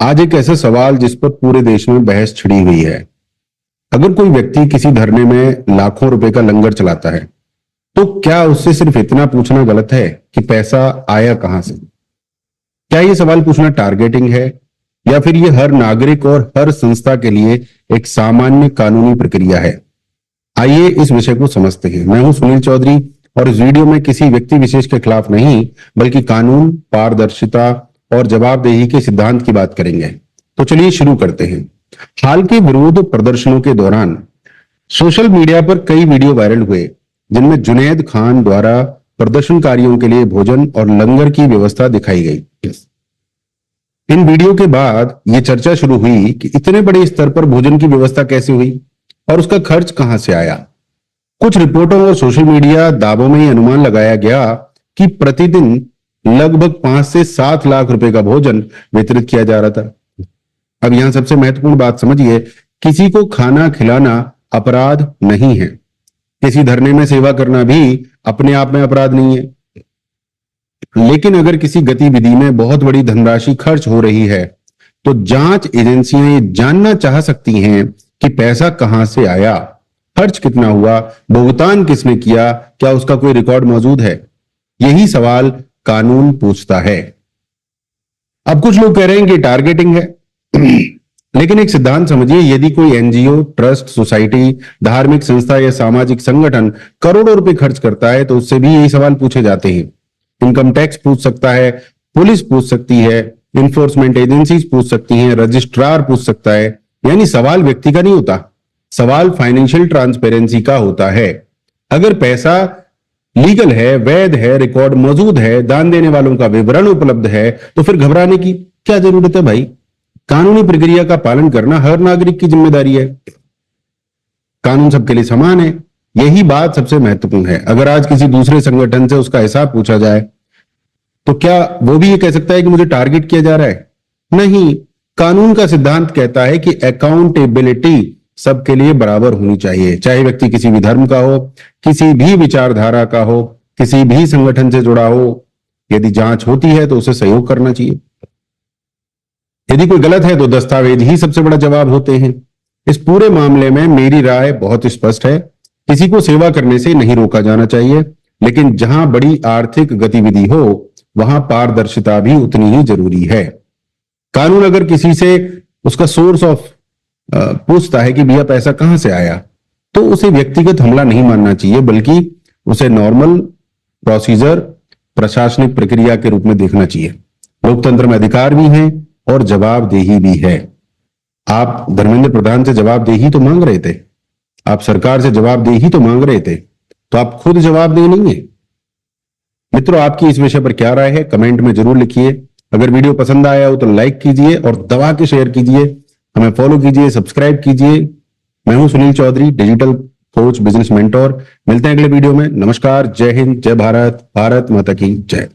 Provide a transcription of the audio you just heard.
आज एक ऐसा सवाल जिस पर पूरे देश में बहस छिड़ी हुई है। अगर कोई व्यक्ति किसी धरने में लाखों रुपए का लंगर चलाता है, तो क्या उससे सिर्फ इतना पूछना गलत है कि पैसा आया कहां से? क्या यह सवाल पूछना टारगेटिंग है, या फिर यह हर नागरिक और हर संस्था के लिए एक सामान्य कानूनी प्रक्रिया है? आइए इस विषय को समझते हैं। मैं हूं सुनील चौधरी, और इस वीडियो में किसी व्यक्ति विशेष के खिलाफ नहीं, बल्कि कानून, पारदर्शिता और जवाबदेही के सिद्धांत की बात करेंगे। तो चलिए शुरू करते हैं। हाल के विरोध प्रदर्शनों के दौरान सोशल मीडिया पर कई वीडियो वायरल हुए, जिनमें जुनैद खान द्वारा प्रदर्शनकारियों के लिए भोजन और लंगर की व्यवस्था दिखाई गई। इन वीडियो के बाद यह चर्चा शुरू हुई कि इतने बड़े स्तर पर भोजन की व्यवस्था कैसे हुई और उसका खर्च कहां से आया। कुछ रिपोर्टों और सोशल मीडिया दावों में यह अनुमान लगाया गया कि प्रतिदिन लगभग 5 से 7 लाख रुपए का भोजन वितरित किया जा रहा था। अब यहां सबसे महत्वपूर्ण बात समझिए, किसी को खाना खिलाना अपराध नहीं है। किसी धरने में सेवा करना भी अपने आप में अपराध नहीं है। लेकिन अगर किसी गतिविधि में बहुत बड़ी धनराशि खर्च हो रही है, तो जांच एजेंसियां ये जानना चाह सकती हैं कि पैसा कहां से आया, खर्च कितना हुआ, भुगतान किसने किया, क्या उसका कोई रिकॉर्ड मौजूद है। यही सवाल कानून पूछता है। अब कुछ लोग कह रहे हैं कि टारगेटिंग है, लेकिन एक सिद्धांत समझिए, यदि कोई एनजीओ, ट्रस्ट, सोसाइटी, धार्मिक संस्था या सामाजिक संगठन करोड़ों रुपए खर्च करता है, तो उससे भी यही सवाल पूछे जाते हैं। इनकम टैक्स पूछ सकता है, पुलिस पूछ सकती है, इन्फोर्समेंट एजेंसीज पूछ सकती हैं, रजिस्ट्रार पूछ सकता है। यानी सवाल व्यक्ति का नहीं होता, सवाल फाइनेंशियल ट्रांसपेरेंसी का होता है। अगर पैसा लीगल है, वैध है, रिकॉर्ड मौजूद है, दान देने वालों का विवरण उपलब्ध है, तो फिर घबराने की क्या जरूरत है भाई। कानूनी प्रक्रिया का पालन करना हर नागरिक की जिम्मेदारी है। कानून सबके लिए समान है, यही बात सबसे महत्वपूर्ण है। अगर आज किसी दूसरे संगठन से उसका हिसाब पूछा जाए, तो क्या वो भी ये कह सकता है कि मुझे टारगेट किया जा रहा है? नहीं। कानून का सिद्धांत कहता है कि अकाउंटेबिलिटी सबके लिए बराबर होनी चाहिए, चाहे व्यक्ति किसी भी धर्म का हो, किसी भी विचारधारा का हो, किसी भी संगठन से जुड़ा हो। यदि जांच होती है तो उसे सहयोग करना चाहिए। यदि कोई गलत है तो दस्तावेज ही सबसे बड़ा जवाब होते हैं। इस पूरे मामले में मेरी राय बहुत स्पष्ट है। किसी को सेवा करने से नहीं रोका जाना चाहिए, लेकिन जहां बड़ी आर्थिक गतिविधि हो, वहां पारदर्शिता भी उतनी ही जरूरी है। कानून अगर किसी से उसका सोर्स ऑफ पूछता है कि भैया पैसा कहां से आया, तो उसे व्यक्तिगत हमला नहीं मानना चाहिए, बल्कि उसे नॉर्मल प्रोसीजर, प्रशासनिक प्रक्रिया के रूप में देखना चाहिए। लोकतंत्र में अधिकार भी हैं और जवाबदेही भी है। आप धर्मेंद्र प्रधान से जवाबदेही तो मांग रहे थे, आप सरकार से जवाबदेही तो मांग रहे थे, तो आप खुद जवाबदेह नहीं है। मित्रों, आपकी इस विषय पर क्या राय है, कमेंट में जरूर लिखिए। अगर वीडियो पसंद आया हो तो लाइक कीजिए और दबा के शेयर कीजिए। हमें फॉलो कीजिए, सब्सक्राइब कीजिए। मैं हूं Sunil Chaudhary, digital coach, business mentor. मिलते हैं अगले वीडियो में। नमस्कार, जय हिंद, जय भारत, भारत माता की जय।